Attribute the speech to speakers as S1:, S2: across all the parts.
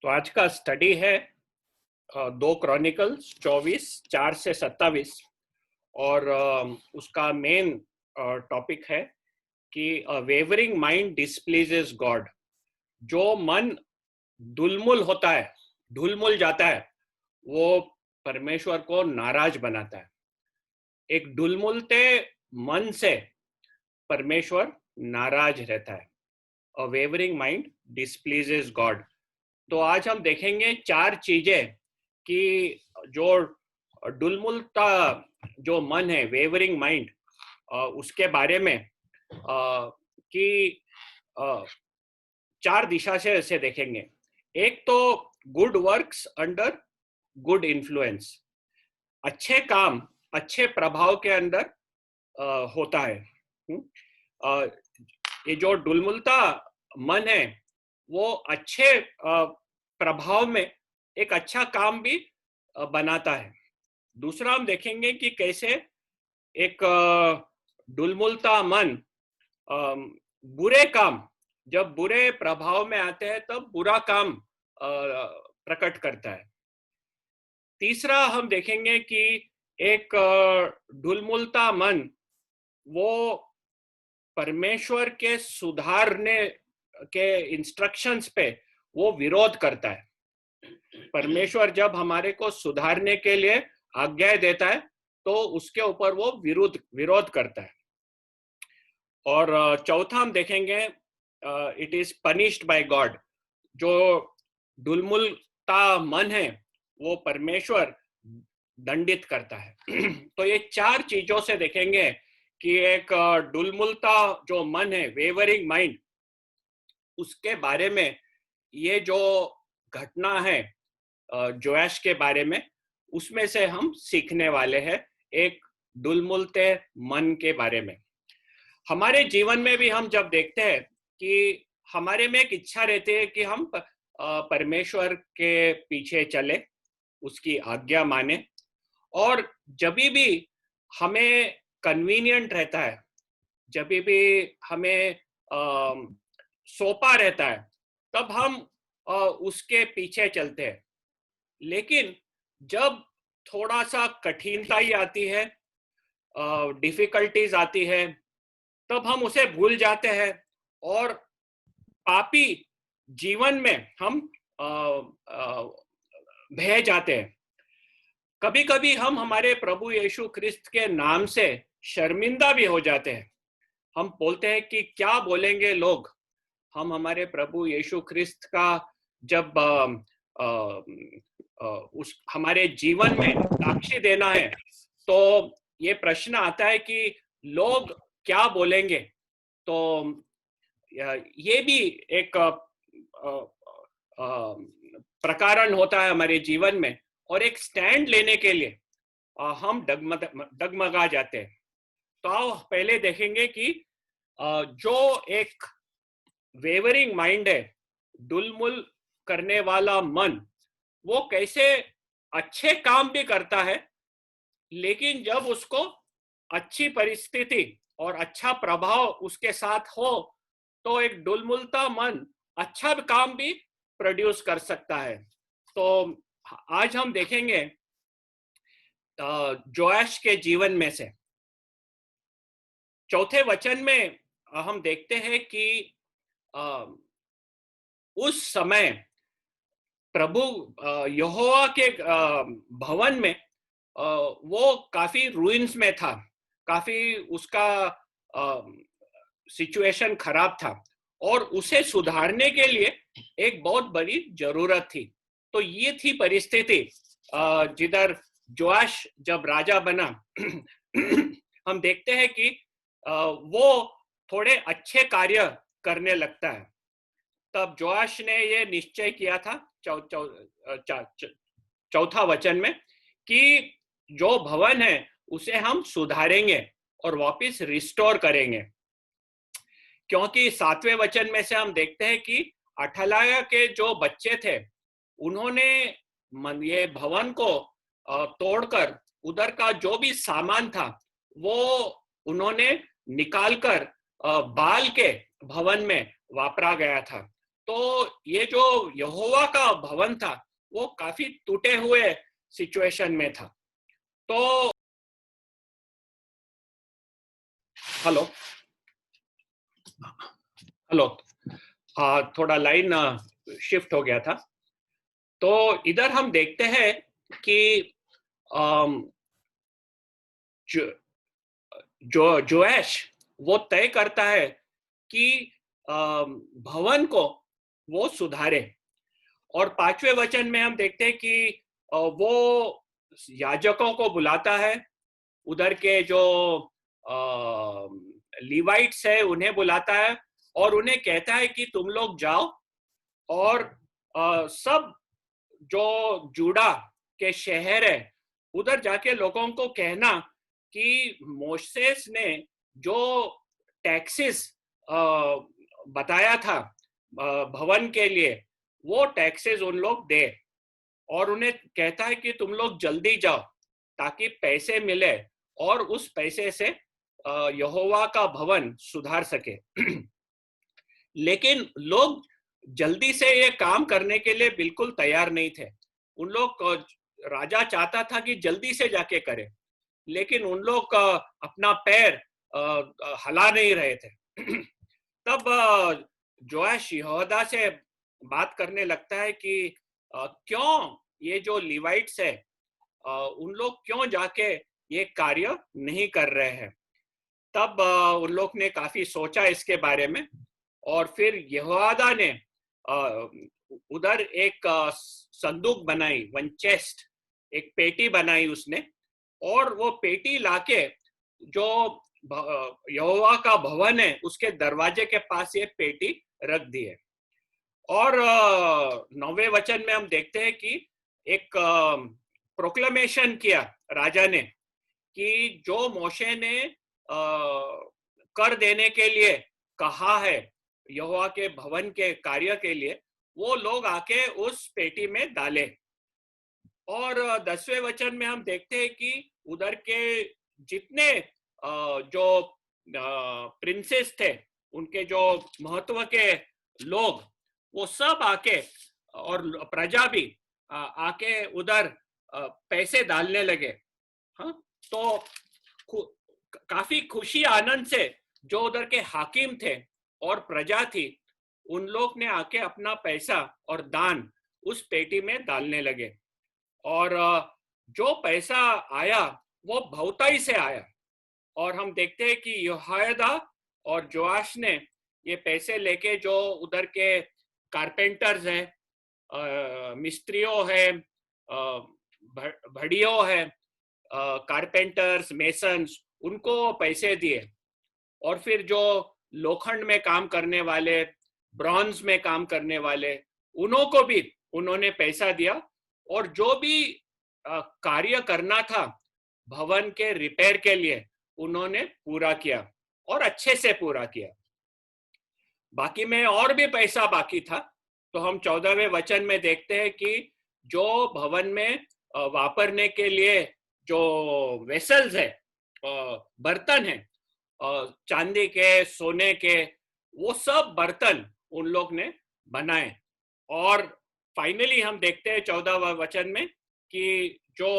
S1: तो आज का स्टडी है 2 क्रॉनिकल्स 24:4 से 27 और उसका मेन टॉपिक है कि वेवरिंग माइंड डिस्प्लीजेस गॉड। जो मन दुलमुल होता है, ढुलमुल जाता है, वो परमेश्वर को नाराज बनाता है। एक ढुलमुलते मन से परमेश्वर नाराज रहता है। अ वेवरिंग माइंड डिस्प्लीजेस गॉड। तो आज हम देखेंगे 4 चीजें कि जो डुलमुलता जो मन है, वेवरिंग माइंड, उसके बारे में कि 4 दिशा से ऐसे देखेंगे। एक तो good works under good influence, अच्छे काम अच्छे प्रभाव के अंदर होता है। ये जो डुलमुलता मन है वो अच्छे प्रभाव में एक अच्छा काम भी बनाता है। दूसरा हम देखेंगे कि कैसे एक डुलमुलता मन बुरे काम, जब बुरे प्रभाव में आते हैं तब बुरा काम प्रकट करता है। तीसरा हम देखेंगे कि एक डुलमुलता मन वो परमेश्वर के सुधारने के इंस्ट्रक्शंस पे वो विरोध करता है। परमेश्वर जब हमारे को सुधारने के लिए आज्ञा देता है तो उसके ऊपर वो विरोध करता है। और चौथा हम देखेंगे it is punished bye God. जो डुलमुलता मन है वो परमेश्वर दंडित करता है। तो ये 4 चीजों से देखेंगे कि एक डुलमुलता जो मन है, वेवरिंग माइंड, उसके बारे में ये जो घटना है जोआश के बारे में, उसमें से हम सीखने वाले हैं एक डुलमुलते मन के बारे में। हमारे जीवन में भी हम जब देखते हैं कि हमारे में एक इच्छा रहती है कि हम परमेश्वर के पीछे चले, उसकी आज्ञा माने, और जब भी हमें कन्वीनियंट रहता है, जब भी हमें सौंपा रहता है, तब हम उसके पीछे चलते हैं। लेकिन जब थोड़ा सा कठिनाई आती है, डिफिकल्टीज आती है, तब हम उसे भूल जाते हैं और पापी जीवन में हम बह जाते हैं। कभी कभी हम हमारे प्रभु यीशु ख्रिस्त के नाम से शर्मिंदा भी हो जाते हैं। हम बोलते हैं कि क्या बोलेंगे लोग। हम हमारे प्रभु यीशु ख्रिस्त का जब उस हमारे जीवन में साक्षी देना है तो ये प्रश्न आता है कि लोग क्या बोलेंगे। तो ये भी एक प्रकरण होता है हमारे जीवन में, और एक स्टैंड लेने के लिए हम डगमगा जाते हैं। तो आओ पहले देखेंगे कि जो एक वेवरिंग माइंड है, डुलमुल करने वाला मन, वो कैसे अच्छे काम भी करता है, लेकिन जब उसको अच्छी परिस्थिति और अच्छा प्रभाव उसके साथ हो तो एक डुलमुलता मन अच्छा काम भी प्रोड्यूस कर सकता है। तो आज हम देखेंगे जोआश के जीवन में से चौथे वचन में हम देखते हैं कि उस समय प्रभु यहोवा के भवन में वो काफी रूइंस में था, काफी उसका सिचुएशन खराब था और उसे सुधारने के लिए एक बहुत बड़ी जरूरत थी। तो ये थी परिस्थिति जिधर जोआश जब राजा बना। हम देखते हैं कि वो थोड़े अच्छे कार्य करने लगता है। तब जोआश ने ये निश्चय किया था चौथा वचन में कि जो भवन है उसे हम सुधारेंगे और वापस रिस्टोर करेंगे। क्योंकि 7वें वचन में से हम देखते हैं कि अठलाया के जो बच्चे थे उन्होंने ये भवन को तोड़कर उधर का जो भी सामान था वो उन्होंने निकालकर बाल के भवन में वापरा गया था। तो ये जो यहोवा का भवन था वो काफी टूटे हुए सिचुएशन में था। तो हेलो हेलो, हाँ थोड़ा लाइन शिफ्ट हो गया था। तो इधर हम देखते हैं कि अम, जो जोएश वो तय करता है कि भवन को वो सुधारे। और 5वें वचन में हम देखते हैं कि वो याजकों को बुलाता है, उधर के जो लीवाइट्स है उन्हें बुलाता है और उन्हें कहता है कि तुम लोग जाओ और सब जो जूडा के शहर है उधर जाके लोगों को कहना कि मोसेस ने जो टैक्सेस बताया था भवन के लिए, वो टैक्सेस उन लोग दे। और उन्हें कहता है कि तुम लोग जल्दी जाओ ताकि पैसे मिले और उस पैसे से यहोवा का भवन सुधार सके। लेकिन लोग जल्दी से ये काम करने के लिए बिल्कुल तैयार नहीं थे। उन लोग राजा चाहता था कि जल्दी से जाके करे, लेकिन उन लोग अपना पैर हिला नहीं रहे थे। तब जोआश यहोदा से बात करने लगता है कि क्यों ये जो लिवाइट्स है उन लोग क्यों जाके ये कार्य नहीं कर रहे हैं। तब उन लोग ने काफी सोचा इसके बारे में और फिर यहोयादा ने उधर एक संदूक बनाई, वन चेस्ट, एक पेटी बनाई उसने। और वो पेटी लाके जो यहोवा का भवन है उसके दरवाजे के पास ये पेटी रख दी है। और 9वें वचन में हम देखते हैं कि एक प्रोक्लेमेशन किया राजा ने कि जो मोशे ने कर देने के लिए कहा है यहोवा के भवन के कार्य के लिए, वो लोग आके उस पेटी में डाले। और 10वें वचन में हम देखते हैं कि उधर के जितने जो प्रिंसेस थे, उनके जो महत्व के लोग, वो सब आके और प्रजा भी आके उधर पैसे डालने लगे। हाँ, तो काफी खुशी आनंद से जो उधर के हाकिम थे और प्रजा थी, उन लोग ने आके अपना पैसा और दान उस पेटी में डालने लगे। और जो पैसा आया वो बहुताई से आया। और हम देखते हैं कि यहोयादा और जोआश ने ये पैसे लेके जो उधर के कारपेंटर्स हैं, मिस्त्रियों है, भड़ियों है, कारपेंटर्स, मेसन्स, उनको पैसे दिए। और फिर जो लोखंड में काम करने वाले, ब्रॉन्ज में काम करने वाले, उन्हों को भी उन्होंने पैसा दिया। और जो भी कार्य करना था भवन के रिपेयर के लिए, उन्होंने पूरा किया और अच्छे से पूरा किया। बाकी में और भी पैसा बाकी था। तो हम 14वें वचन में देखते हैं कि जो भवन में वापरने के लिए जो वेसल्स है, बर्तन है, चांदी के, सोने के, वो सब बर्तन उन लोग ने बनाए। और फाइनली हम देखते हैं 14वें वचन में कि जो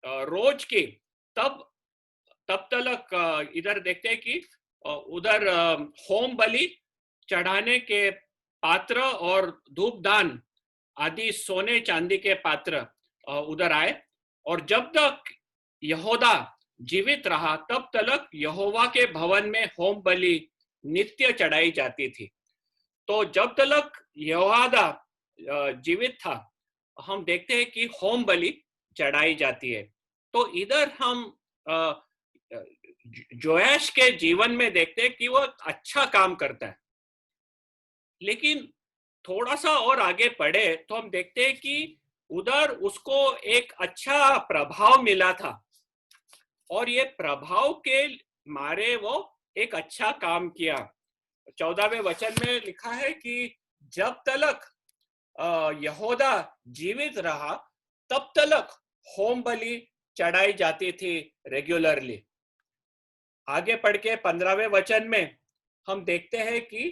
S1: रोज की तब तक इधर देखते हैं कि उधर होम बलि चढ़ाने के पात्र और धूपदान आदि सोने चांदी के पात्र उधर आए। और जब तक यहोदा जीवित रहा तब तक यहोवा के भवन में होम बलि नित्य चढ़ाई जाती थी। तो जब तक यहोयादा जीवित था, हम देखते हैं कि होम बलि चढ़ाई जाती है। तो इधर हम जोयाश के जीवन में देखते हैं कि वो अच्छा काम करता है। लेकिन थोड़ा सा और आगे पढ़े तो हम देखते हैं कि उधर उसको एक अच्छा प्रभाव मिला था। और ये प्रभाव के मारे वो एक अच्छा काम किया। 14वें वचन में लिखा है कि जब तक यहोदा जीवित रहा तब तक होम बलि चढ़ाई जाती थी रेगुलरली। आगे पढ़ के 15वें वचन में हम देखते हैं कि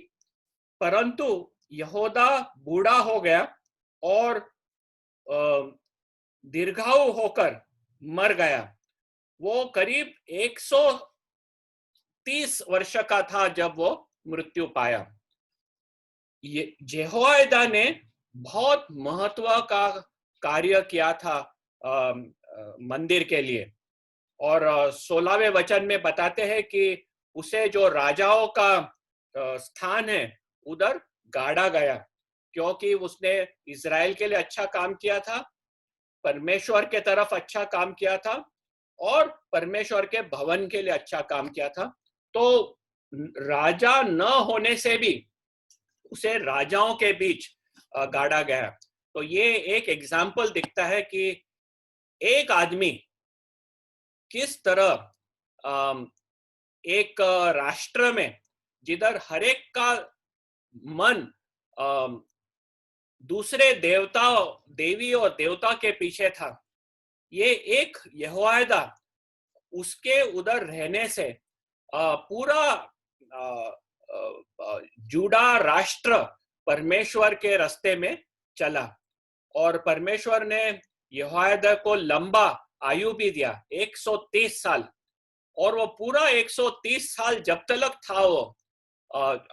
S1: परंतु यहूदा बूढ़ा हो गया और दीर्घायु होकर मर गया। वो करीब 130 वर्ष का था जब वो मृत्यु पाया। ये यहोयादा ने बहुत महत्व का कार्य किया था मंदिर के लिए। और 16वें वचन में बताते हैं कि उसे जो राजाओं का स्थान है उधर गाड़ा गया, क्योंकि उसने इज़राइल के लिए अच्छा काम किया था, परमेश्वर के तरफ अच्छा काम किया था और परमेश्वर के भवन के लिए अच्छा काम किया था। तो राजा न होने से भी उसे राजाओं के बीच गाड़ा गया। तो ये एक एग्जाम्पल दिखता है कि एक आदमी किस तरह एक राष्ट्र में जिधर हरेक का मन दूसरे देवता देवी और देवता के पीछे था, ये एक यहोयादा उसके उधर रहने से पूरा जुड़ा राष्ट्र परमेश्वर के रास्ते में चला। और परमेश्वर ने यहोयादा को लंबा आयु भी दिया, 130 साल। और वो पूरा 130 साल जब तक था वो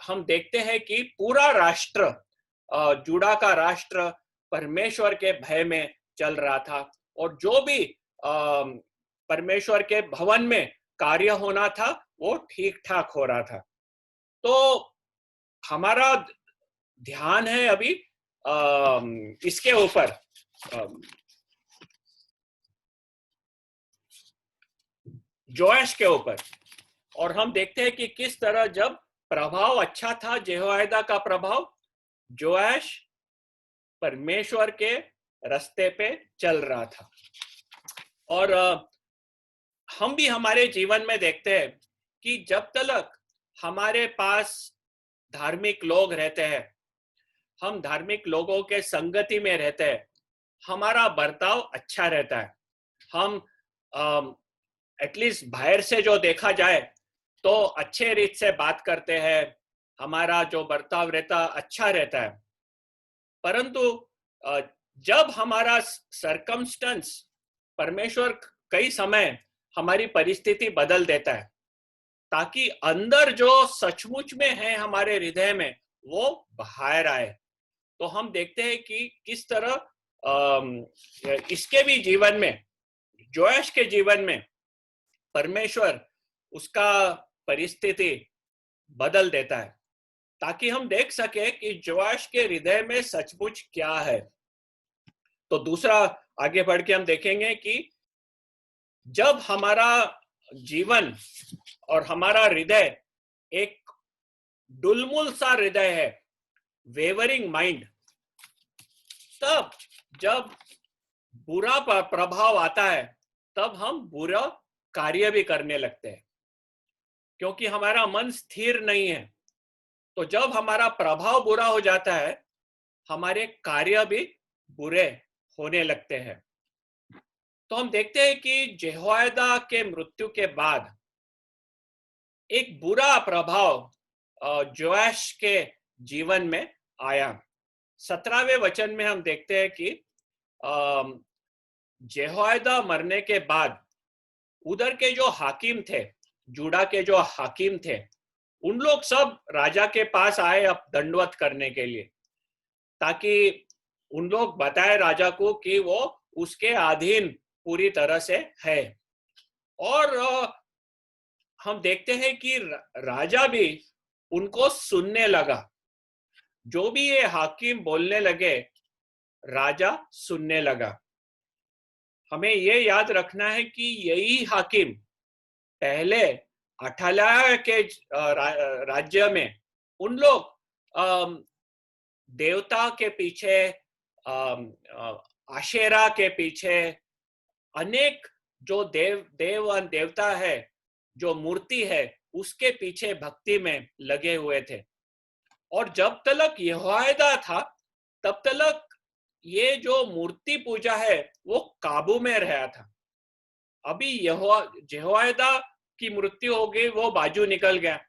S1: हम देखते हैं कि पूरा राष्ट्र जुड़ा का राष्ट्र परमेश्वर के भय में चल रहा था। और जो भी परमेश्वर के भवन में कार्य होना था वो ठीक ठाक हो रहा था। तो हमारा ध्यान है अभी इसके ऊपर, जोआश के ऊपर। और हम देखते हैं कि किस तरह जब प्रभाव अच्छा था यहोयादा का प्रभाव, जोआश परमेश्वर के रास्ते पे चल रहा था। और हम भी हमारे जीवन में देखते हैं कि जब तक हमारे पास धार्मिक लोग रहते हैं, हम धार्मिक लोगों के संगति में रहते हैं, हमारा बर्ताव अच्छा रहता है। हम एटलीस्ट बाहर से जो देखा जाए तो अच्छे रीत से बात करते हैं, हमारा जो बर्ताव रहता अच्छा रहता है। परंतु जब हमारा सरकमस्टेंस, परमेश्वर कई समय हमारी परिस्थिति बदल देता है ताकि अंदर जो सचमुच में है हमारे हृदय में वो बाहर आए। तो हम देखते हैं कि किस तरह इसके भी जीवन में, जोआश के जीवन में परमेश्वर उसका परिस्थिति बदल देता है ताकि हम देख सके कि जोआश के हृदय में सचमुच क्या है। तो दूसरा आगे बढ़ के हम देखेंगे कि जब हमारा जीवन और हमारा हृदय एक डुलमुल सा हृदय है, वेवरिंग माइंड, तब जब बुरा प्रभाव आता है तब हम बुरा कार्य भी करने लगते हैं, क्योंकि हमारा मन स्थिर नहीं है। तो जब हमारा प्रभाव बुरा हो जाता है, हमारे कार्य भी बुरे होने लगते हैं। तो हम देखते हैं कि यहोयादा के मृत्यु के बाद एक बुरा प्रभाव जोआश के जीवन में आया। 17वें वचन में हम देखते हैं कि यहोयादा मरने के बाद उधर के जो हाकिम थे, जुड़ा के जो हाकिम थे, उन लोग सब राजा के पास आए अब दंडवत करने के लिए, ताकि उन लोग बताए राजा को कि वो उसके अधीन पूरी तरह से है। और हम देखते हैं कि राजा भी उनको सुनने लगा। जो भी ये हाकिम बोलने लगे राजा सुनने लगा। हमें ये याद रखना है कि यही हाकिम पहले अठालिया के राज्य में उन लोग देवता के पीछे, आशेरा के पीछे, अनेक जो देव देवता है, जो मूर्ति है, उसके पीछे भक्ति में लगे हुए थे। और जब तक यहोयादा था तब तक ये जो मूर्ति पूजा है वो काबू में रहा था। अभी यहोयादा की मृत्यु हो गई, वो बाजू निकल गया।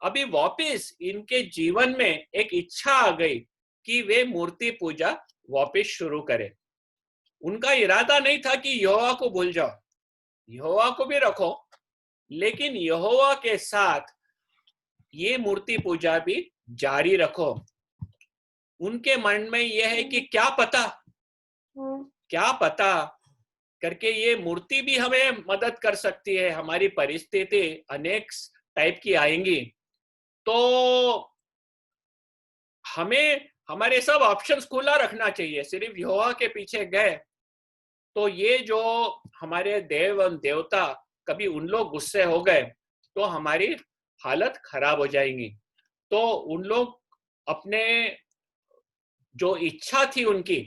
S1: अभी वापस इनके जीवन में एक इच्छा आ गई कि वे मूर्ति पूजा वापस शुरू करें। उनका इरादा नहीं था कि यहोवा को भूल जाओ, यहोवा को भी रखो, लेकिन यहोवा के साथ ये मूर्ति पूजा भी जारी रखो। उनके मन में यह है कि क्या पता करके ये मूर्ति भी हमें मदद कर सकती है। हमारी परिस्थिति अनेक टाइप की आएंगी, तो हमें हमारे सब ऑप्शंस खुला रखना चाहिए। सिर्फ यहोवा के पीछे गए तो ये जो हमारे देव और देवता, कभी उन लोग गुस्से हो गए तो हमारी हालत खराब हो जाएंगी। तो उन लोग अपने जो इच्छा थी उनकी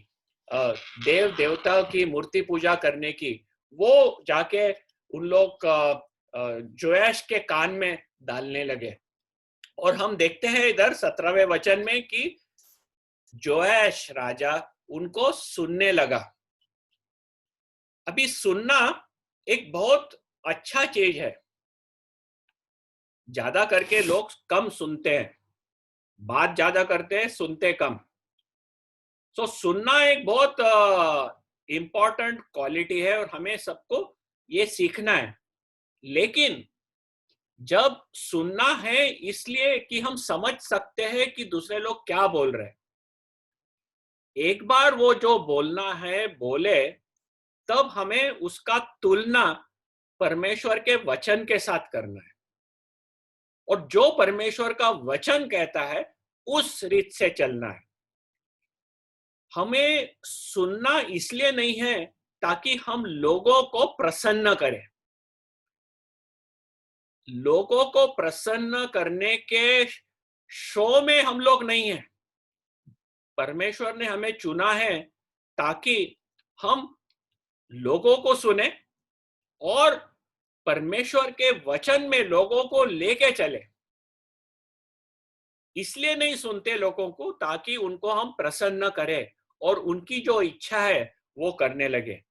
S1: देव देवता की मूर्ति पूजा करने की, वो जाके उन लोग जोयाश के कान में डालने लगे। और हम देखते हैं इधर 17वें वचन में कि जोयाश राजा उनको सुनने लगा। अभी सुनना एक बहुत अच्छा चीज है। ज्यादा करके लोग कम सुनते हैं, बात ज्यादा करते हैं, सुनते कम। तो सुनना एक बहुत इम्पोर्टेंट क्वालिटी है और हमें सबको ये सीखना है। लेकिन जब सुनना है इसलिए कि हम समझ सकते हैं कि दूसरे लोग क्या बोल रहे हैं। एक बार वो जो बोलना है बोले, तब हमें उसका तुलना परमेश्वर के वचन के साथ करना है, और जो परमेश्वर का वचन कहता है उस रीत से चलना है। हमें सुनना इसलिए नहीं है ताकि हम लोगों को प्रसन्न करें। लोगों को प्रसन्न करने के शो में हम लोग नहीं हैं। परमेश्वर ने हमें चुना है ताकि हम लोगों को सुने और परमेश्वर के वचन में लोगों को लेके चले। इसलिए नहीं सुनते लोगों को ताकि उनको हम प्रसन्न करें और उनकी जो इच्छा है वो करने लगे।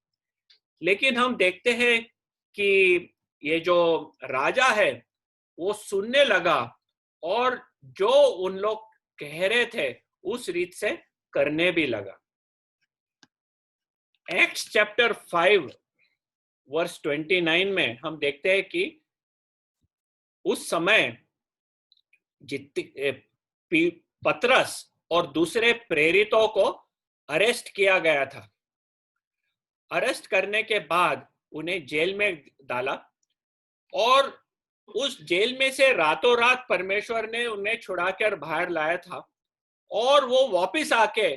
S1: लेकिन हम देखते हैं कि ये जो राजा है वो सुनने लगा और जो उन लोग कह रहे थे उस रीत से करने भी लगा। एक्ट्स चैप्टर 5 वर्स 29 में हम देखते हैं कि उस समय पतरस और दूसरे प्रेरितों को अरेस्ट किया गया था। अरेस्ट करने के बाद उन्हें जेल में डाला और उस जेल में से रातों रात परमेश्वर ने उन्हें छुड़ाकर बाहर लाया था। और वो वापस आके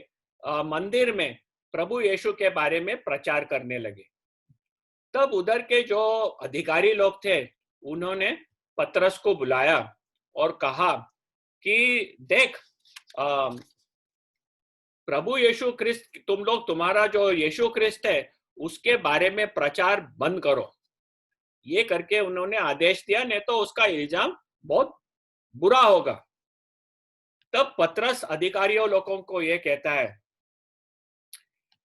S1: मंदिर में प्रभु यीशु के बारे में प्रचार करने लगे। तब उधर के जो अधिकारी लोग थे उन्होंने पतरस को बुलाया और कहा कि देख, प्रभु यीशु क्रिस्त, तुम लोग तुम्हारा जो यीशु क्रिस्त है उसके बारे में प्रचार बंद करो। ये करके उन्होंने आदेश दिया, नहीं तो उसका इल्जाम बहुत बुरा होगा। तब पतरस अधिकारियों लोगों को ये कहता है,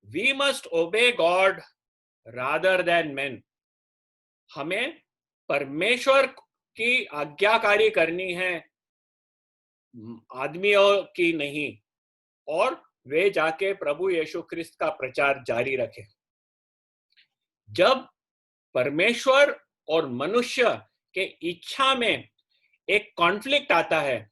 S1: we must obey God rather than man. हमें परमेश्वर की आज्ञाकारी करनी है, आदमियों की नहीं। और वे जाके प्रभु यीशु क्रिस्त का प्रचार जारी रखें। जब परमेश्वर और मनुष्य के इच्छा में एक कॉन्फ्लिक्ट आता है,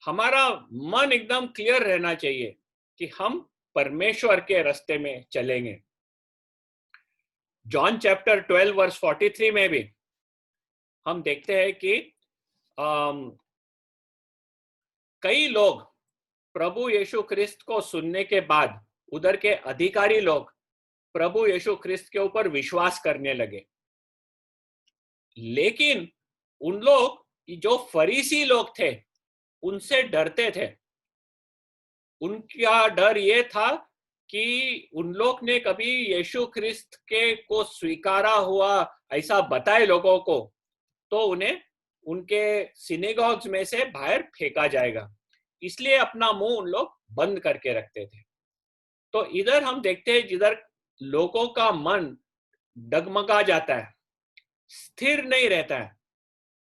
S1: हमारा मन एकदम क्लियर रहना चाहिए कि हम परमेश्वर के रास्ते में चलेंगे। जॉन चैप्टर 12 वर्स 43 में भी हम देखते हैं कि कई लोग प्रभु यीशु क्रिस्त को सुनने के बाद उधर के अधिकारी लोग प्रभु यीशु क्रिस्त के ऊपर विश्वास करने लगे। लेकिन उन लोग जो फरीसी लोग थे उनसे डरते थे। उनका डर ये था कि उन लोग ने कभी यीशु क्रिस्त के को स्वीकारा हुआ ऐसा बताए लोगों को तो उन्हें उनके सिनेगॉग्स में से बाहर फेंका जाएगा। इसलिए अपना मुंह उन लोग बंद करके रखते थे। तो इधर हम देखते हैं जिधर लोगों का मन डगमगा जाता है, स्थिर नहीं रहता है,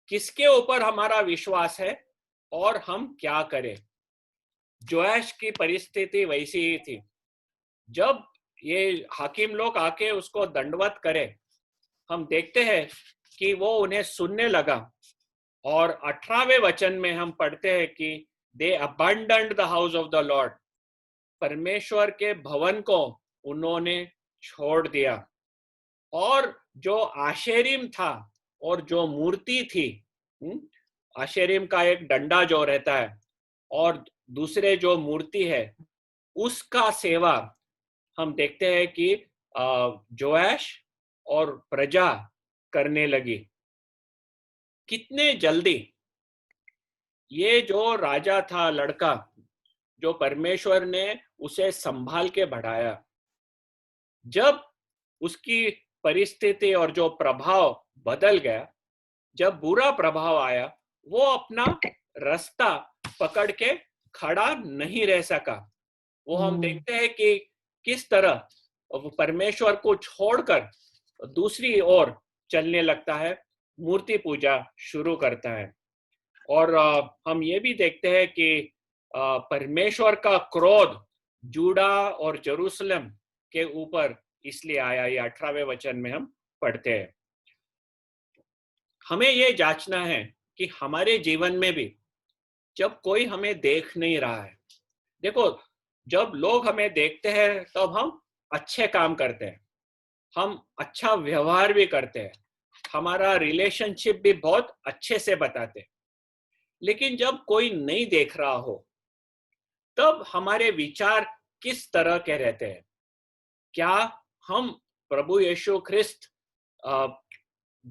S1: किसके ऊपर हमारा विश्वास है और हम क्या करें। जोआश की परिस्थिति वैसी ही थी। जब ये हाकिम लोग आके उसको दंडवत करे, हम देखते हैं कि वो उन्हें सुनने लगा। और 18वें वचन में हम पढ़ते हैं कि they abandoned the house of the Lord, परमेश्वर के भवन को उन्होंने छोड़ दिया। और जो आशेरिम था और जो मूर्ति थी, आशेरिम का एक डंडा जो रहता है और दूसरे जो मूर्ति है उसका सेवा हम देखते हैं कि जोआश और प्रजा करने लगी। कितने जल्दी ये जो राजा था, लड़का जो परमेश्वर ने उसे संभाल के बढ़ाया, जब उसकी परिस्थिति और जो प्रभाव बदल गया, जब बुरा प्रभाव आया, वो अपना रास्ता पकड़ के खड़ा नहीं रह सका। वो हम देखते हैं कि किस तरह वो परमेश्वर को छोड़कर दूसरी ओर चलने लगता है, मूर्ति पूजा शुरू करता है। और हम ये भी देखते हैं कि परमेश्वर का क्रोध जूडा और जेरूशलेम के ऊपर इसलिए आया। ये 18वें वचन में हम पढ़ते हैं। हमें ये जांचना है कि हमारे जीवन में भी जब कोई हमें देख नहीं रहा है, देखो, जब लोग हमें देखते हैं तब हम अच्छे काम करते हैं, हम अच्छा व्यवहार भी करते हैं, हमारा रिलेशनशिप भी बहुत अच्छे से बताते हैं। लेकिन जब कोई नहीं देख रहा हो तब हमारे विचार किस तरह के रहते हैं? क्या हम प्रभु यीशु ख्रिस्त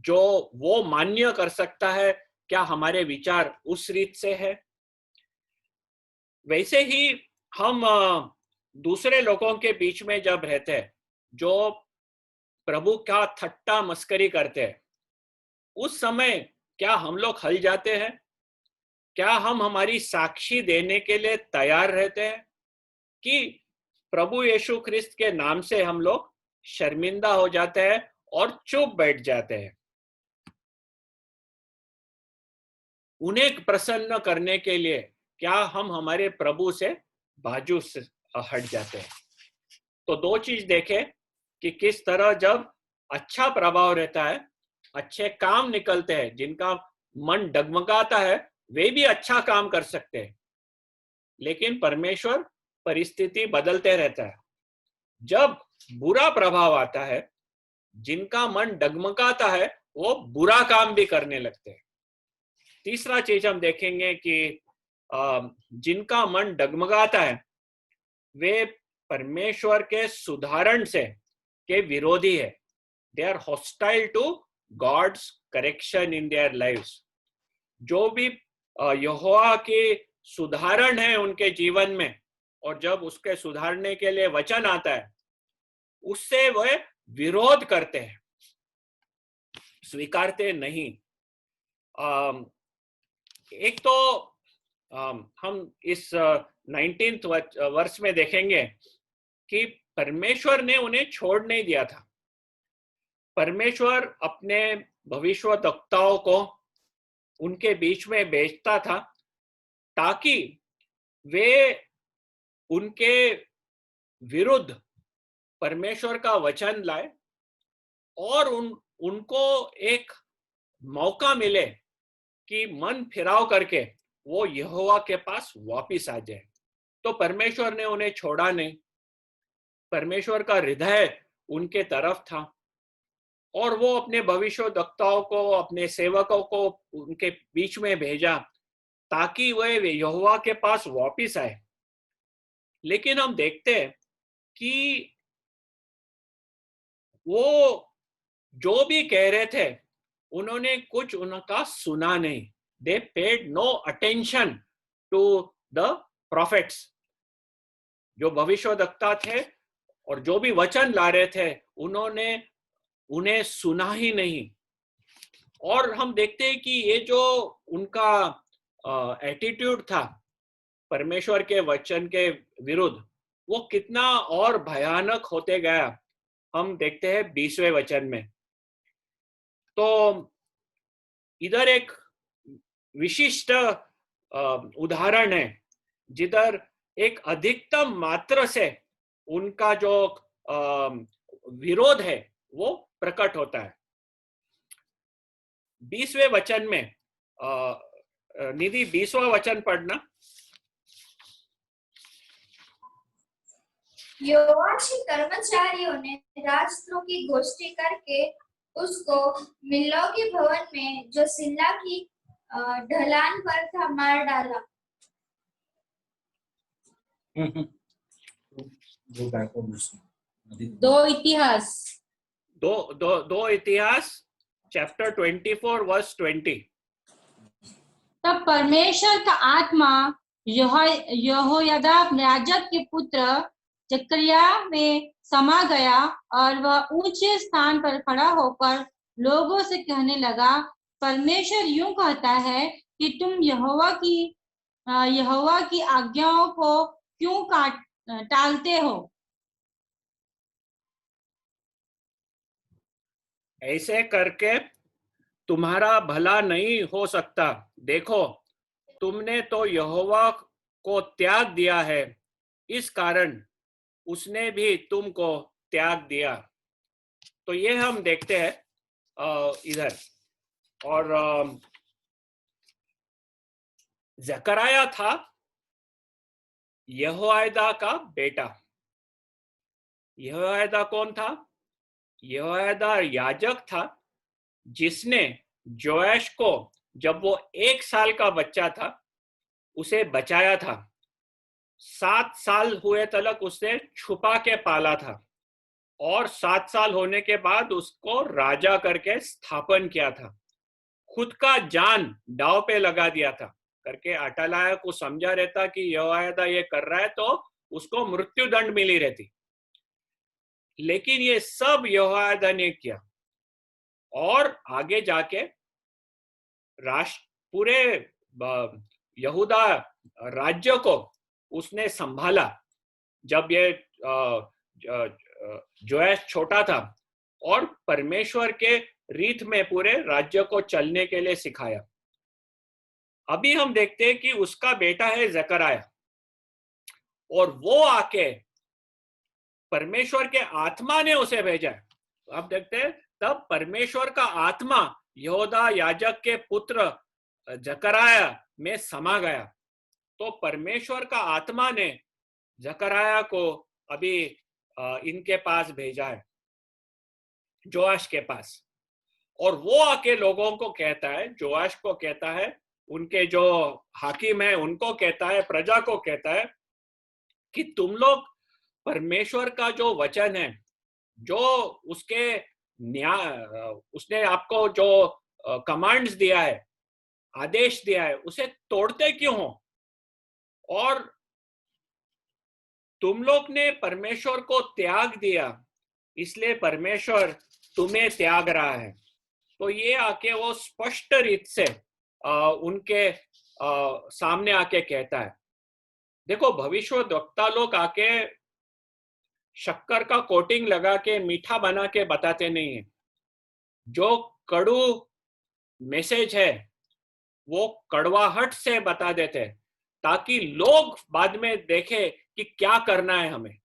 S1: जो वो मान्य कर सकता है, क्या हमारे विचार उस रीत से है? वैसे ही हम दूसरे लोगों के बीच में जब रहते हैं जो प्रभु का ठट्टा मस्करी करते हैं, उस समय क्या हम लोग हल जाते हैं? क्या हम हमारी साक्षी देने के लिए तैयार रहते हैं कि प्रभु यीशु ख्रिस्त के नाम से हम लोग शर्मिंदा हो जाते हैं और चुप बैठ जाते हैं? उन्हें प्रसन्न करने के लिए क्या हम हमारे प्रभु से बाजू से हट जाते हैं? तो दो चीज देखें कि किस तरह जब अच्छा प्रभाव रहता है, अच्छे काम निकलते हैं, जिनका मन डगमगाता है वे भी अच्छा काम कर सकते हैं, लेकिन परमेश्वर परिस्थिति बदलते रहता है। जब बुरा प्रभाव आता है, जिनका मन डगमगाता है वो बुरा काम भी करने लगते हैं। तीसरा चीज हम देखेंगे कि जिनका मन डगमगाता है वे परमेश्वर के सुधारण से के विरोधी है। They are hostile to God's correction in their lives. जो भी यहोवा के सुधारण है उनके जीवन में, और जब उसके सुधारने के लिए वचन आता है उससे वह विरोध करते हैं, स्वीकारते नहीं। एक तो हम इस 19th वर्ष में देखेंगे कि परमेश्वर ने उन्हें छोड़ नहीं दिया था। परमेश्वर अपने भविष्यवक्ताओं को उनके बीच में भेजता था ताकि वे उनके विरुद्ध परमेश्वर का वचन लाए और उनको एक मौका मिले कि मन फिराव करके वो यहोवा के पास वापिस आ जाए। तो परमेश्वर ने उन्हें छोड़ा नहीं। परमेश्वर का हृदय उनके तरफ था और वो अपने भविष्यवक्ताओं को, अपने सेवकों को उनके बीच में भेजा ताकि वे यहोवा के पास वापिस आए। लेकिन हम देखते हैं कि वो जो भी कह रहे थे उन्होंने कुछ उनका सुना नहीं। They paid no attention to the prophets. जो भविष्यवक्ता थे और जो भी वचन ला रहे थे उन्होंने उन्हें सुना ही नहीं। और हम देखते हैं कि ये जो उनका एटीट्यूड था परमेश्वर के वचन के विरुद्ध, वो कितना और भयानक होते गया। हम देखते हैं 20वें वचन में। तो इधर एक विशिष्ट उदाहरण है जिधर एक अधिकतम मात्रा से उनका जो विरोध है वो प्रकट होता है। 20वें वचन में निधि 20वां वचन पढ़ना।
S2: योआश के कर्मचारियों ने राजद्रोह की गोष्ठी करके उसको मिल्लो के भवन में जो सिल्ला की ढलान पर था मार डाला।
S1: दो इतिहास चैप्टर 24 वर्स 20।
S3: तब परमेश्वर का आत्मा यहोयादा याजक के पुत्र जकरिया में समा गया और वह ऊंचे स्थान पर खड़ा होकर लोगों से कहने लगा, परमेश्वर यूं कहता है कि तुम यहोवा की आज्ञाओं को क्यों टालते हो।
S1: ऐसे करके तुम्हारा भला नहीं हो सकता। देखो, तुमने तो यहोवा को त्याग दिया है, इस कारण उसने भी तुमको त्याग दिया। तो ये हम देखते हैं इधर। और जकराया था यहोयादा का बेटा। यहोयादा कौन था? यहोयादा याजक था जिसने जोएश को जब वो 1 साल का बच्चा था उसे बचाया था। 7 साल हुए तक उसने छुपा के पाला था और 7 साल होने के बाद उसको राजा करके स्थापन किया था। खुद का जान दांव पे लगा दिया था करके अटालाया को समझा रहता कि यहोयादा ये कर रहा है तो उसको मृत्यु दंड मिली रहती। लेकिन ये सब यहोयादा ने किया और आगे जाके पूरे यहूदा राज्य को उसने संभाला जब ये जोएश छोटा था और परमेश्वर के रीत में पूरे राज्य को चलने के लिए सिखाया। अभी हम देखते हैं कि उसका बेटा है जकराया और वो आके परमेश्वर के आत्मा ने उसे भेजा है। तो आप देखते हैं तब परमेश्वर का आत्मा यहोदा याजक के पुत्र जकराया में समा गया। तो परमेश्वर का आत्मा ने जकराया को अभी इनके पास भेजा है, जोआश के पास। और वो आके लोगों को कहता है, जोआश को कहता है, उनके जो हाकिम है उनको कहता है, प्रजा को कहता है कि तुम लोग परमेश्वर का जो वचन है, जो उसके उसने आपको जो कमांड्स दिया है, आदेश दिया है, उसे तोड़ते क्यों हो? और तुम लोग ने परमेश्वर को त्याग दिया, इसलिए परमेश्वर तुम्हें त्याग रहा है। तो ये आके वो स्पष्ट रीत से उनके सामने आके कहता है। देखो, भविष्यवक्ता लोग आके शक्कर का कोटिंग लगा के मीठा बना के बताते नहीं है। जो कड़ू मैसेज है वो कड़वाहट से बता देते हैं ताकि लोग बाद में देखें कि क्या करना है हमें।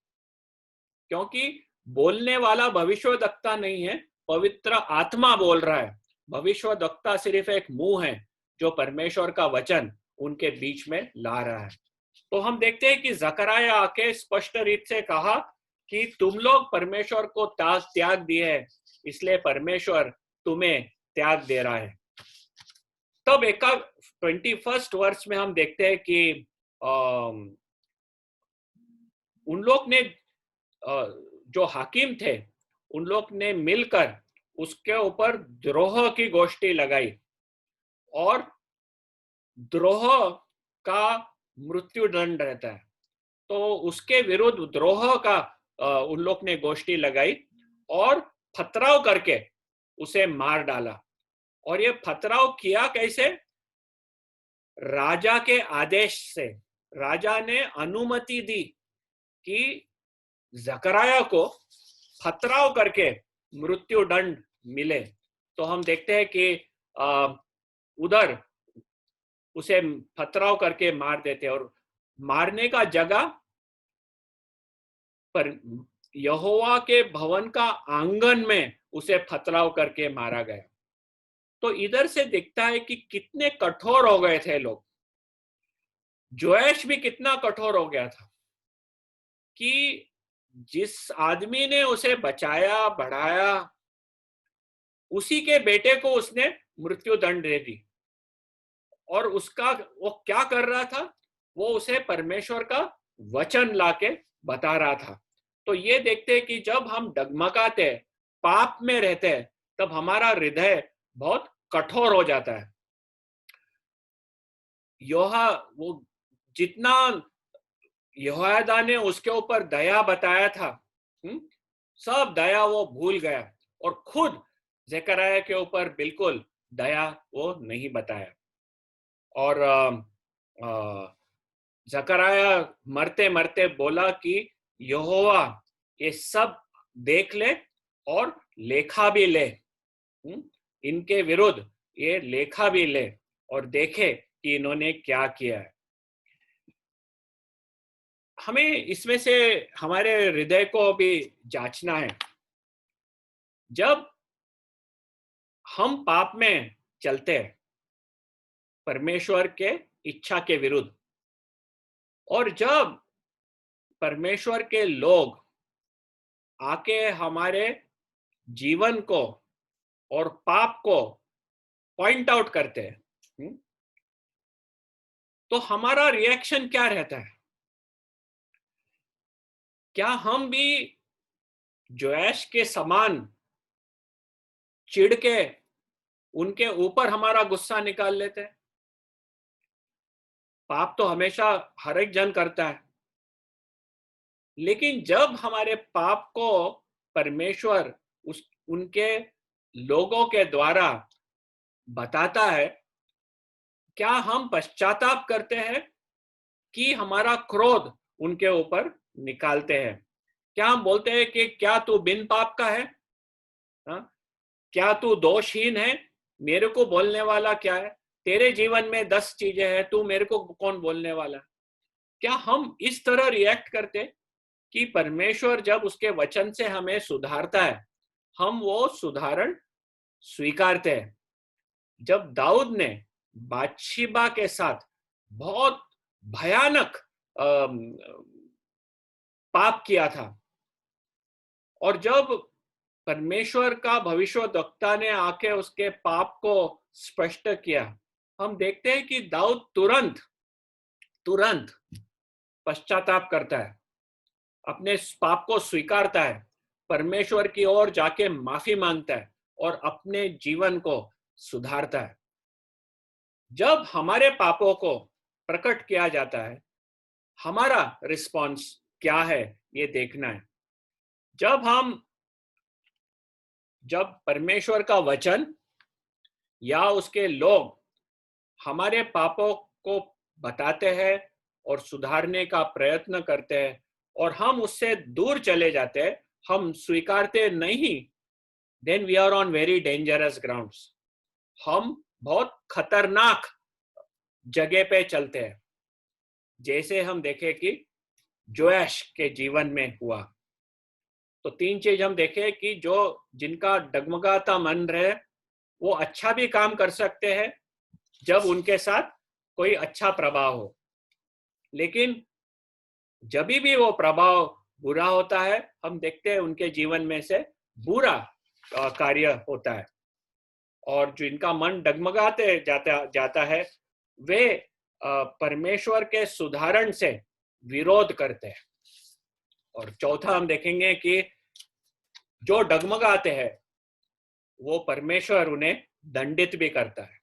S1: क्योंकि बोलने वाला भविष्यवक्ता नहीं है, पवित्र आत्मा बोल रहा है। भविष्यवक्ता सिर्फ एक मुंह है जो परमेश्वर का वचन उनके बीच में ला रहा है। तो हम देखते हैं कि जकराया आके स्पष्ट रीत से कहा कि तुम लोग परमेश्वर को त्याग दिए है, इसलिए परमेश्वर तुम्हें त्याग दे रहा है। तब 21 वर्ष में हम देखते हैं कि उन लोग ने जो हाकिम थे उन लोग ने मिलकर उसके ऊपर द्रोह की गोष्ठी लगाई और द्रोह का मृत्यु दंड रहता है। तो उसके विरुद्ध द्रोह का उन लोग ने गोष्ठी लगाई और पथराव करके उसे मार डाला। और ये पथराव किया कैसे? राजा के आदेश से। राजा ने अनुमति दी कि जकराया को पथराव करके मृत्यु दंड मिले। तो हम देखते हैं कि उधर उसे पथराव करके मार देते, और मारने का जगह पर यहोवा के भवन का आंगन में उसे पथराव करके मारा गया। तो इधर से दिखता है कि कितने कठोर हो गए थे लोग। जोएश भी कितना कठोर हो गया था कि जिस आदमी ने उसे बचाया बढ़ाया, उसी के बेटे को उसने मृत्यु दंड दे दी। और उसका वो क्या कर रहा था, वो उसे परमेश्वर का वचन लाके बता रहा था। तो ये देखते हैं कि जब हम डगमगाते, पाप में रहते, तब हमारा हृदय बहुत कठोर हो जाता है। वो जितना यहोयादा ने उसके ऊपर दया बताया था, सब दया वो भूल गया, और खुद ज़करयाह के ऊपर बिल्कुल दया वो नहीं बताया। और ज़करयाह मरते मरते बोला कि यहोवा ये सब देख ले और लेखा भी ले, इनके विरुद्ध ये लेखा भी ले और देखे कि इन्होंने क्या किया है। हमें इसमें से हमारे हृदय को भी जांचना है। जब हम पाप में चलते हैं परमेश्वर के इच्छा के विरुद्ध, और जब परमेश्वर के लोग आके हमारे जीवन को और पाप को पॉइंट आउट करते हैं, तो हमारा रिएक्शन क्या रहता है? क्या हम भी जोएश के समान चिढ़ के उनके ऊपर हमारा गुस्सा निकाल लेते हैं? पाप तो हमेशा हर एक जन करता है, लेकिन जब हमारे पाप को परमेश्वर उनके लोगों के द्वारा बताता है, क्या हम पश्चाताप करते हैं कि हमारा क्रोध उनके ऊपर निकालते हैं? क्या हम बोलते हैं कि क्या तू बिन पाप का है? क्या तू दोषहीन है? मेरे को बोलने वाला क्या है? तेरे जीवन में 10 चीजें हैं, तू मेरे को कौन बोलने वाला? क्या हम इस तरह रिएक्ट करते कि परमेश्वर जब उसके वचन से हमें सुधारता है, हम वो सुधारण स्वीकारते हैं? जब दाऊद ने बादशिबा के साथ बहुत भयानक पाप किया था, और जब परमेश्वर का भविष्यवक्ता ने आके उसके पाप को स्पष्ट किया, हम देखते हैं कि दाऊद तुरंत पश्चाताप करता है, अपने पाप को स्वीकारता है, परमेश्वर की ओर जाके माफी मांगता है और अपने जीवन को सुधारता है। जब हमारे पापों को प्रकट किया जाता है, हमारा रिस्पॉन्स क्या है ये देखना है। जब परमेश्वर का वचन या उसके लोग हमारे पापों को बताते हैं और सुधारने का प्रयत्न करते हैं, और हम उससे दूर चले जाते हैं, हम स्वीकारते नहीं, then we are on very dangerous grounds. हम बहुत खतरनाक जगह पे चलते हैं, जैसे हम देखें कि जोएश के जीवन में हुआ। तो 3 चीज हम देखें कि जिनका डगमगाता मन रहे, वो अच्छा भी काम कर सकते हैं जब उनके साथ कोई अच्छा प्रभाव हो, लेकिन जब भी वो प्रभाव बुरा होता है, हम देखते हैं उनके जीवन में से बुरा कार्य होता है। और जो इनका मन डगमगाते जाता है, वे परमेश्वर के सुधारण से विरोध करते हैं। और चौथा हम देखेंगे कि जो डगमगाते हैं वो परमेश्वर उन्हें दंडित भी करता है।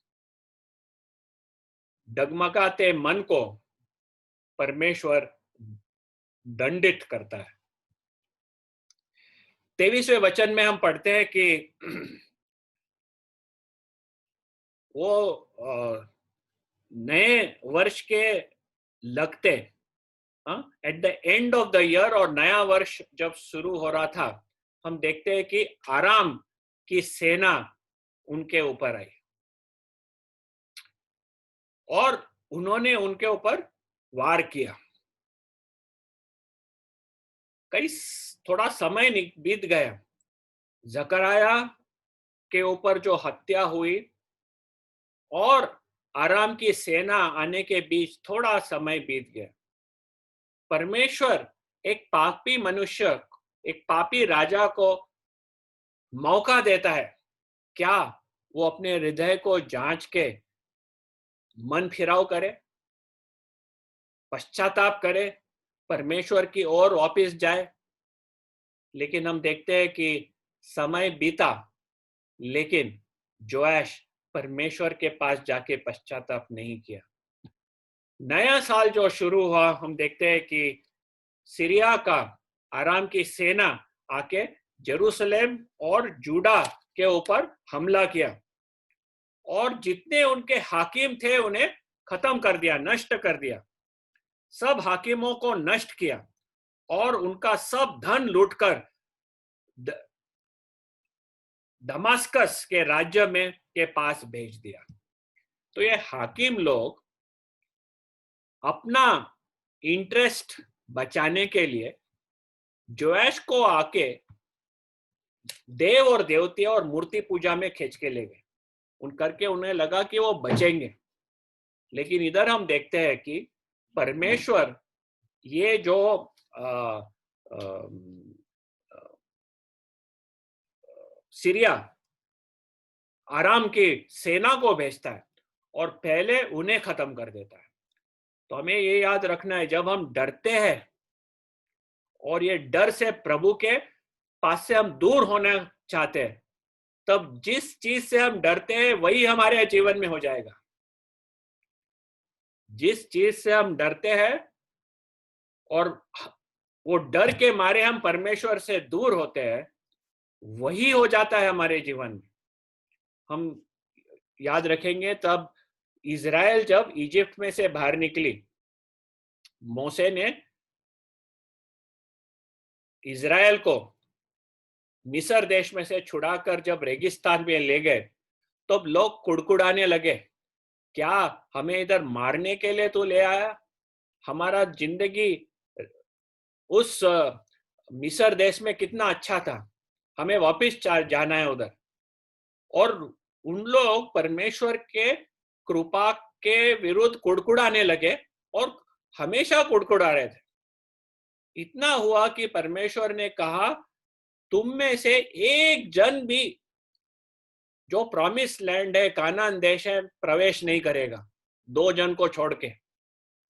S1: डगमगाते मन को परमेश्वर दंडित करता है। 23वें वचन में हम पढ़ते हैं कि वो नए वर्ष के लगते, at the end of the year, और नया वर्ष जब शुरू हो रहा था, हम देखते हैं कि आराम की सेना उनके ऊपर आई, और उन्होंने उनके ऊपर वार किया। थोड़ा समय बीत गया, जकराया के ऊपर जो हत्या हुई और आराम की सेना आने के बीच थोड़ा समय बीत गया। परमेश्वर एक पापी मनुष्य, एक पापी राजा को मौका देता है। क्या वो अपने हृदय को जांच के मन फिराव करे, पश्चाताप करे, परमेश्वर की ओर वापस जाए? लेकिन हम देखते हैं कि समय बीता, लेकिन जोआश परमेश्वर के पास जाके पश्चाताप नहीं किया। नया साल जो शुरू हुआ, हम देखते हैं कि सीरिया का आराम की सेना आके जेरूशलेम और जूडा के ऊपर हमला किया और जितने उनके हाकिम थे उन्हें खत्म कर दिया, नष्ट कर दिया। सब हाकिमों को नष्ट किया और उनका सब धन लूटकर दमास्कस के राज्य में के पास भेज दिया। तो ये हाकिम लोग अपना इंटरेस्ट बचाने के लिए जोआश को आके देव और देवती और मूर्ति पूजा में खींच के ले गए। उन करके उन्हें लगा कि वो बचेंगे, लेकिन इधर हम देखते हैं कि परमेश्वर ये जो सीरिया आराम की सेना को भेजता है और पहले उन्हें खत्म कर देता है। तो हमें ये याद रखना है, जब हम डरते हैं और ये डर से प्रभु के पास से हम दूर होना चाहते हैं, तब जिस चीज से हम डरते हैं वही हमारे जीवन में हो जाएगा। जिस चीज से हम डरते हैं और वो डर के मारे हम परमेश्वर से दूर होते हैं, वही हो जाता है हमारे जीवन में। हम याद रखेंगे तब इज़राइल जब इजिप्ट में से बाहर निकली, मूसा ने इज़राइल को मिस्र देश में से छुड़ाकर जब रेगिस्तान में ले गए, तो लोग कुड़कुड़ाने लगे, क्या हमें इधर मारने के लिए तो ले आया? हमारा जिंदगी उस मिस्र देश में कितना अच्छा था, हमें वापस जाना है उधर। और उन लोग परमेश्वर के कृपा के विरुद्ध कुड़कुड़ाने लगे और हमेशा कुड़कुड़ा रहे थे। इतना हुआ कि परमेश्वर ने कहा, तुम में से एक जन भी जो प्रॉमिस लैंड है, कानान देश है, प्रवेश नहीं करेगा। 2 जन को छोड़ के,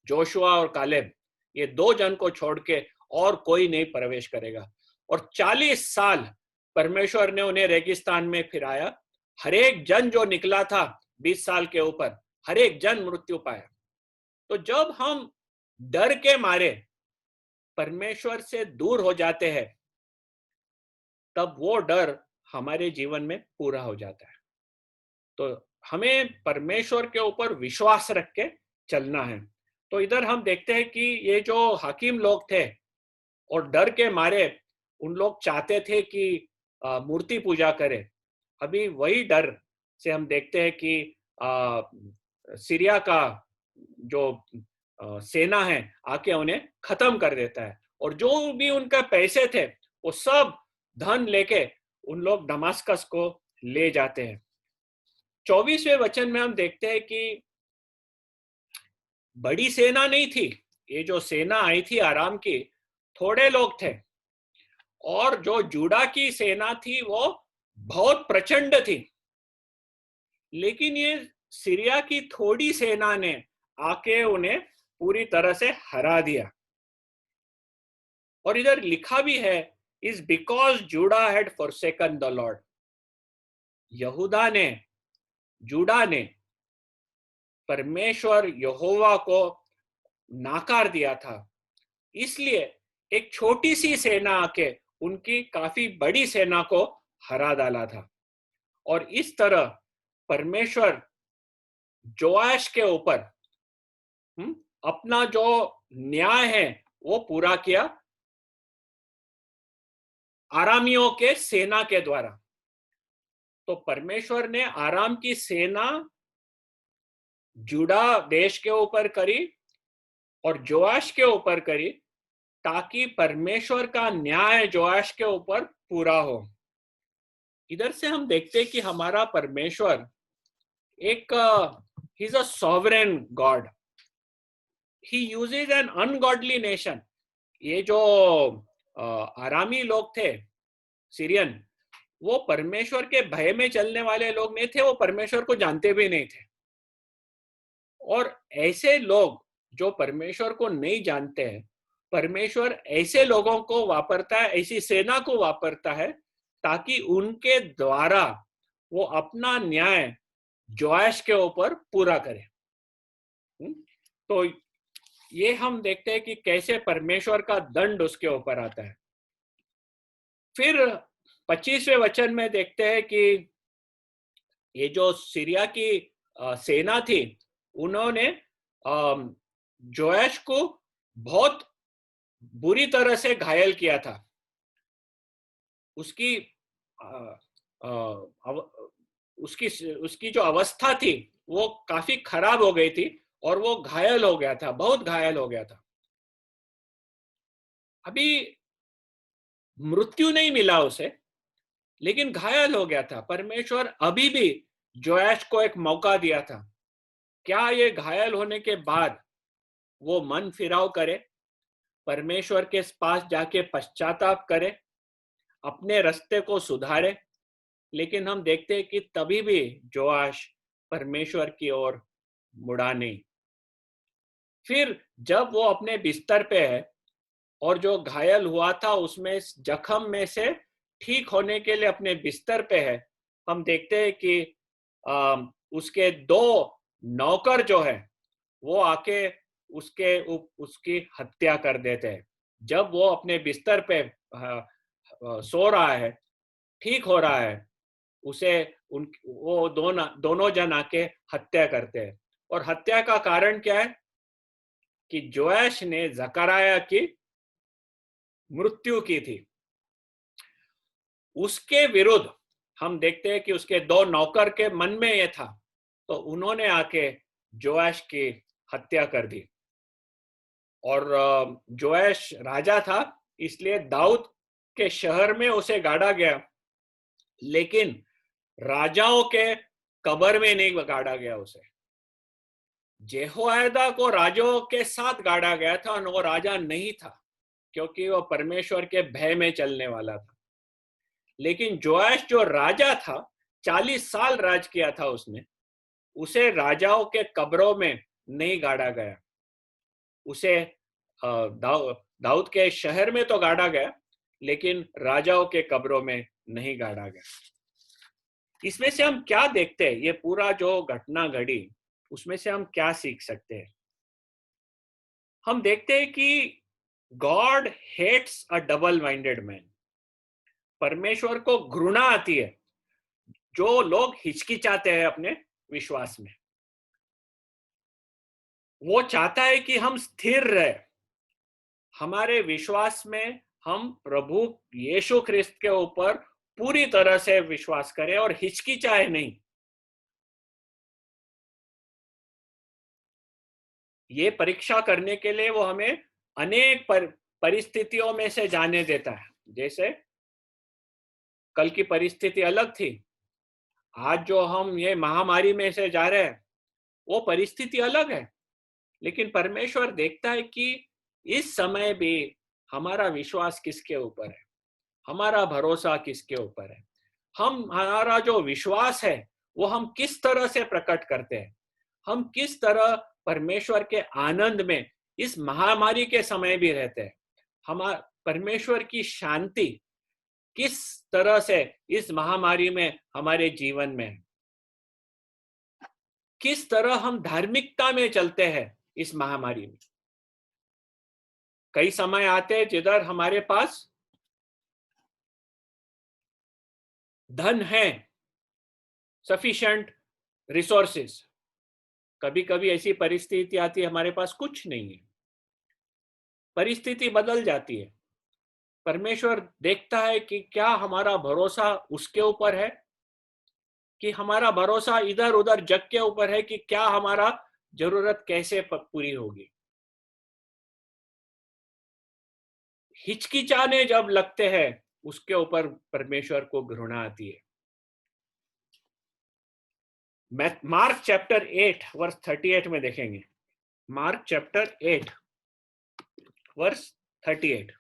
S1: जोशुआ और कालेब, ये 2 जन को छोड़ के और कोई नहीं प्रवेश करेगा। और 40 साल परमेश्वर ने उन्हें रेगिस्तान में फिराया। हर एक जन जो निकला था 20 साल के ऊपर, हर एक जन मृत्यु पाया। तो जब हम डर के मारे परमेश्वर से दूर हो जाते हैं, तब वो डर हमारे जीवन में पूरा हो जाता है। तो हमें परमेश्वर के ऊपर विश्वास रख के चलना है। तो इधर हम देखते हैं कि ये जो हाकिम लोग थे और डर के मारे उन लोग चाहते थे कि मूर्ति पूजा करें। अभी वही डर से हम देखते हैं कि सीरिया का जो सेना है आके उन्हें खत्म कर देता है और जो भी उनका पैसे थे वो सब धन लेके उन लोग दमास्कस को ले जाते हैं। 24वें वचन में हम देखते हैं कि बड़ी सेना नहीं थी, ये जो सेना आई थी आराम की, थोड़े लोग थे, और जो जूडा की सेना थी वो बहुत प्रचंड थी। लेकिन ये सीरिया की थोड़ी सेना ने आके उन्हें पूरी तरह से हरा दिया। और इधर लिखा भी है, is because Judah had forsaken the Lord. Judah ने परमेश्वर यहोवा को नाकार दिया था, इसलिए एक छोटी सी सेना आके उनकी काफी बड़ी सेना को हरा डाला था। और इस तरह परमेश्वर जोआश के ऊपर अपना जो न्याय है वो पूरा किया आरामियों के सेना के द्वारा। तो परमेश्वर ने आराम की सेना जुड़ा देश के ऊपर करी और जोआश के ऊपर करी, ताकि परमेश्वर का न्याय जोआश के ऊपर पूरा हो। इधर से हम देखते हैं कि हमारा परमेश्वर एक ही is a sovereign God. He uses an ungodly nation. ये जो आरामी लोग थे, सीरियन, वो परमेश्वर के भय में चलने वाले लोग नहीं थे, वो परमेश्वर को जानते भी नहीं थे। और ऐसे लोग जो परमेश्वर को नहीं जानते हैं, परमेश्वर ऐसे लोगों को वापरता है, ऐसी सेना को वापरता है, ताकि उनके द्वारा वो अपना न्याय जोआश के ऊपर पूरा करे। तो ये हम देखते हैं कि कैसे परमेश्वर का दंड उसके ऊपर आता है। फिर 25वें वचन में देखते हैं कि ये जो सीरिया की सेना थी, उन्होंने जोआश को बहुत बुरी तरह से घायल किया था। उसकी उसकी जो अवस्था थी वो काफी खराब हो गई थी और वो घायल हो गया था, बहुत घायल हो गया था। अभी मृत्यु नहीं मिला उसे, लेकिन घायल हो गया था। परमेश्वर अभी भी जोआश को एक मौका दिया था। क्या ये घायल होने के बाद वो मन फिराव करे, परमेश्वर के पास जाके पश्चाताप करे, अपने रास्ते को सुधारे? लेकिन हम देखते हैं कि तभी भी जोआश परमेश्वर की ओर मुड़ा नहीं। फिर जब वो अपने बिस्तर पे है और जो घायल हुआ था उसमें जख्म में से ठीक होने के लिए अपने बिस्तर पे है, हम देखते हैं कि उसके 2 नौकर जो है वो आके उसकी हत्या कर देते हैं। जब वो अपने बिस्तर पे सो रहा है, ठीक हो रहा है, उसे वो दोनों जन आके हत्या करते हैं। और हत्या का कारण क्या है कि जोआश ने जकराया की मृत्यु की थी। उसके विरुद्ध हम देखते हैं कि उसके 2 नौकर के मन में यह था, तो उन्होंने आके जोआश की हत्या कर दी। और जोआश राजा था, इसलिए दाऊद के शहर में उसे गाड़ा गया, लेकिन राजाओं के कब्र में नहीं गाड़ा गया उसे। जेहोयादा को राजाओं के साथ गाड़ा गया था और वो राजा नहीं था, क्योंकि वो परमेश्वर के भय में चलने वाला था। लेकिन जोआश जो राजा था, 40 साल राज किया था उसने, उसे राजाओं के कब्रों में नहीं गाड़ा गया। उसे दाऊद के शहर में तो गाड़ा गया, लेकिन राजाओं के कब्रों में नहीं गाड़ा गया। इसमें से हम क्या देखते हैं? ये पूरा जो घटना घड़ी, उसमें से हम क्या सीख सकते हैं? हम देखते हैं कि God hates a double minded man. परमेश्वर को घृणा आती है जो लोग हिचकिचाते हैं अपने विश्वास में। वो चाहता है कि हम स्थिर रहे, हमारे विश्वास में हम प्रभु यीशु ख्रिस्त के ऊपर पूरी तरह से विश्वास करें और हिचकिचाए नहीं। ये परीक्षा करने के लिए वो हमें अनेक परिस्थितियों में से जाने देता है। जैसे कल की परिस्थिति अलग थी, आज जो हम ये महामारी में से जा रहे हैं वो परिस्थिति अलग है, लेकिन परमेश्वर देखता है कि इस समय भी हमारा विश्वास किसके ऊपर है, हमारा भरोसा किसके ऊपर है, हमारा जो विश्वास है वो हम किस तरह से प्रकट करते हैं, हम किस तरह परमेश्वर के आनंद में इस महामारी के समय भी रहते हैं, हमारा परमेश्वर की शांति किस तरह से इस महामारी में हमारे जीवन में, किस तरह हम धार्मिकता में चलते हैं इस महामारी में। कई समय आते हैं जिधर हमारे पास धन है, सफिशिएंट रिसोर्सेस। कभी कभी ऐसी परिस्थिति आती है हमारे पास कुछ नहीं है, परिस्थिति बदल जाती है। परमेश्वर देखता है कि क्या हमारा भरोसा उसके ऊपर है, कि हमारा भरोसा इधर उधर जग के ऊपर है कि क्या हमारा जरूरत कैसे पूरी होगी। हिचकिचाने जब लगते हैं उसके ऊपर परमेश्वर को घृणा आती है। मार्क चैप्टर 8 वर्स 38 में देखेंगे। मार्क चैप्टर 8 वर्स 38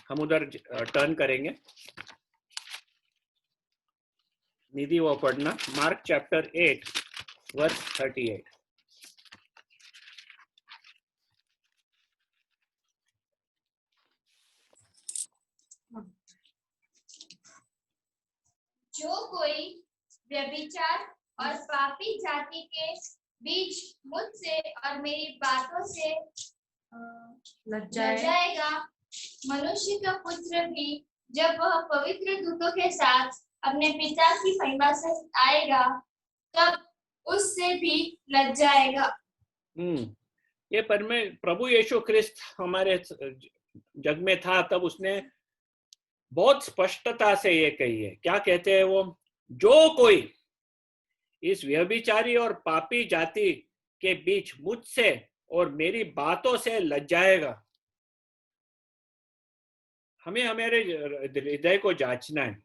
S1: हम उधर टर्न करेंगे। निधि वो पढ़ना, मार्क चैप्टर 8 वर्स 38।
S2: जो कोई व्यभिचार और पापी जाति के बीच मुझसे और मेरी बातों से लजाएगा, मनुष्य का पुत्र भी जब वह पवित्र दूतों के साथ अपने पिता की महिमा से आएगा तब उससे भी लजाएगा।
S1: ये प्रभु यीशु ख्रिस्त हमारे जग में था तब उसने बहुत स्पष्टता से ये कही है। क्या कहते हैं वो? जो कोई इस व्यभिचारी और पापी जाति के बीच मुझसे और मेरी बातों से लजाएगा। हमें हमारे हृदय को जांचना है,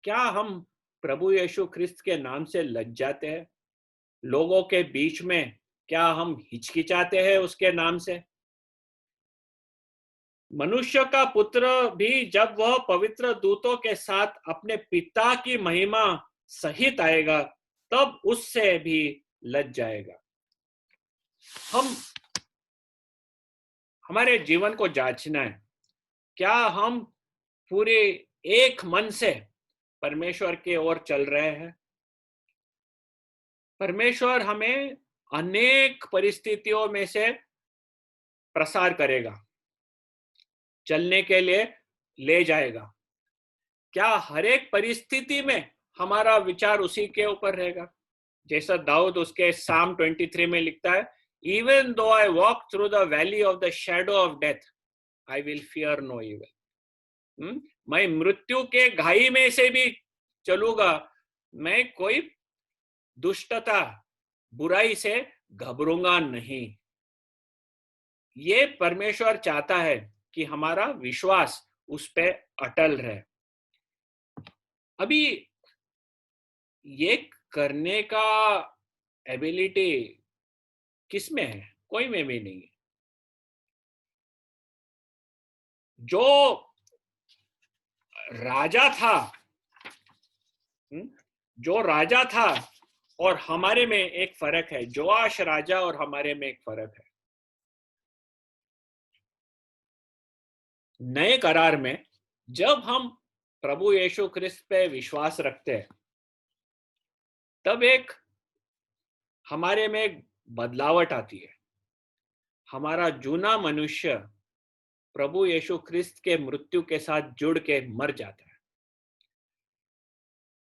S1: क्या हम प्रभु यीशु ख्रिस्त के नाम से लज जाते हैं? लोगों के बीच में क्या हम हिचकिचाते हैं उसके नाम से? मनुष्य का पुत्र भी जब वह पवित्र दूतों के साथ अपने पिता की महिमा सहित आएगा तब उससे भी लज जाएगा। हम हमारे जीवन को जांचना है, क्या हम पूरे एक मन से परमेश्वर की ओर चल रहे हैं? परमेश्वर हमें अनेक परिस्थितियों में से प्रसार करेगा, चलने के लिए ले जाएगा। क्या हर एक परिस्थिति में हमारा विचार उसी के ऊपर रहेगा? जैसा दाऊद उसके साम 23 में लिखता है, even though I walk through the valley of the shadow of death I will fear no evil. मैं मृत्यु के घाई में से भी चलूंगा, मैं कोई दुष्टता बुराई से घबरूंगा नहीं। ये परमेश्वर चाहता है कि हमारा विश्वास उस पे अटल रहे। अभी ये करने का एबिलिटी किसमें है? कोई में भी नहीं है। जो राजा था, जो राजा था और हमारे में एक फर्क है। जोआश राजा और हमारे में एक फर्क है। नए करार में जब हम प्रभु यीशु ख्रिस्त पे विश्वास रखते हैं तब एक हमारे में एक बदलावट आती है। हमारा जूना मनुष्य प्रभु यीशु ख्रिस्त के मृत्यु के साथ जुड़ के मर जाता है।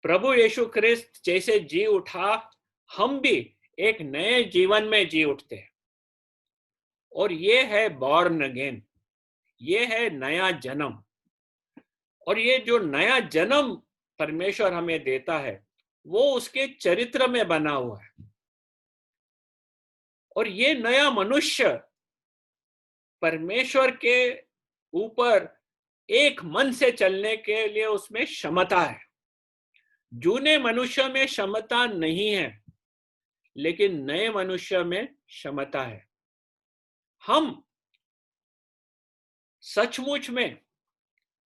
S1: प्रभु यीशु ख्रिस्त जैसे जी उठा, हम भी एक नए जीवन में जी उठते हैं। और ये है बॉर्न अगेन, ये है नया जन्म। और ये जो नया जन्म परमेश्वर हमें देता है वो उसके चरित्र में बना हुआ है। और ये नया मनुष्य परमेश्वर के ऊपर एक मन से चलने के लिए उसमें क्षमता है। जूने मनुष्य में क्षमता नहीं है, लेकिन नए मनुष्य में क्षमता है। हम सचमुच में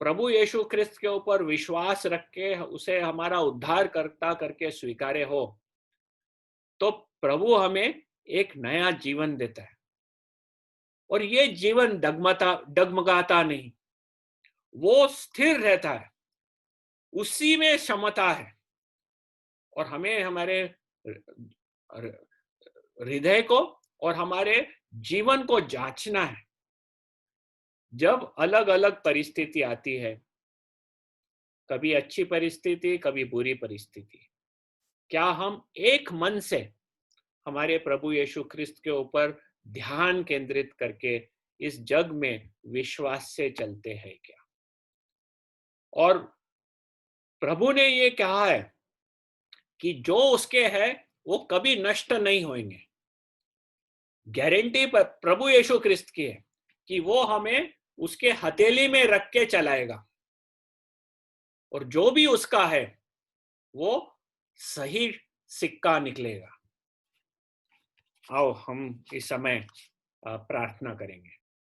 S1: प्रभु यीशु ख्रिस्त के ऊपर विश्वास रख के उसे हमारा उद्धारकर्ता करके स्वीकारे हो तो प्रभु हमें एक नया जीवन देता है। और ये जीवन डगमगाता नहीं, वो स्थिर रहता है, उसी में क्षमता है। और हमें हमारे हृदय को और हमारे जीवन को जांचना है। जब अलग अलग परिस्थिति आती है, कभी अच्छी परिस्थिति, कभी बुरी परिस्थिति, क्या हम एक मन से हमारे प्रभु यीशु ख्रिस्त के ऊपर ध्यान केंद्रित करके इस जग में विश्वास से चलते हैं क्या? और प्रभु ने ये कहा है कि जो उसके है वो कभी नष्ट नहीं होंगे। गारंटी प्रभु यीशु क्रिस्त की है कि वो हमें उसके हथेली में रख के चलाएगा, और जो भी उसका है वो सही सिक्का निकलेगा। आओ हम इस समय प्रार्थना करेंगे।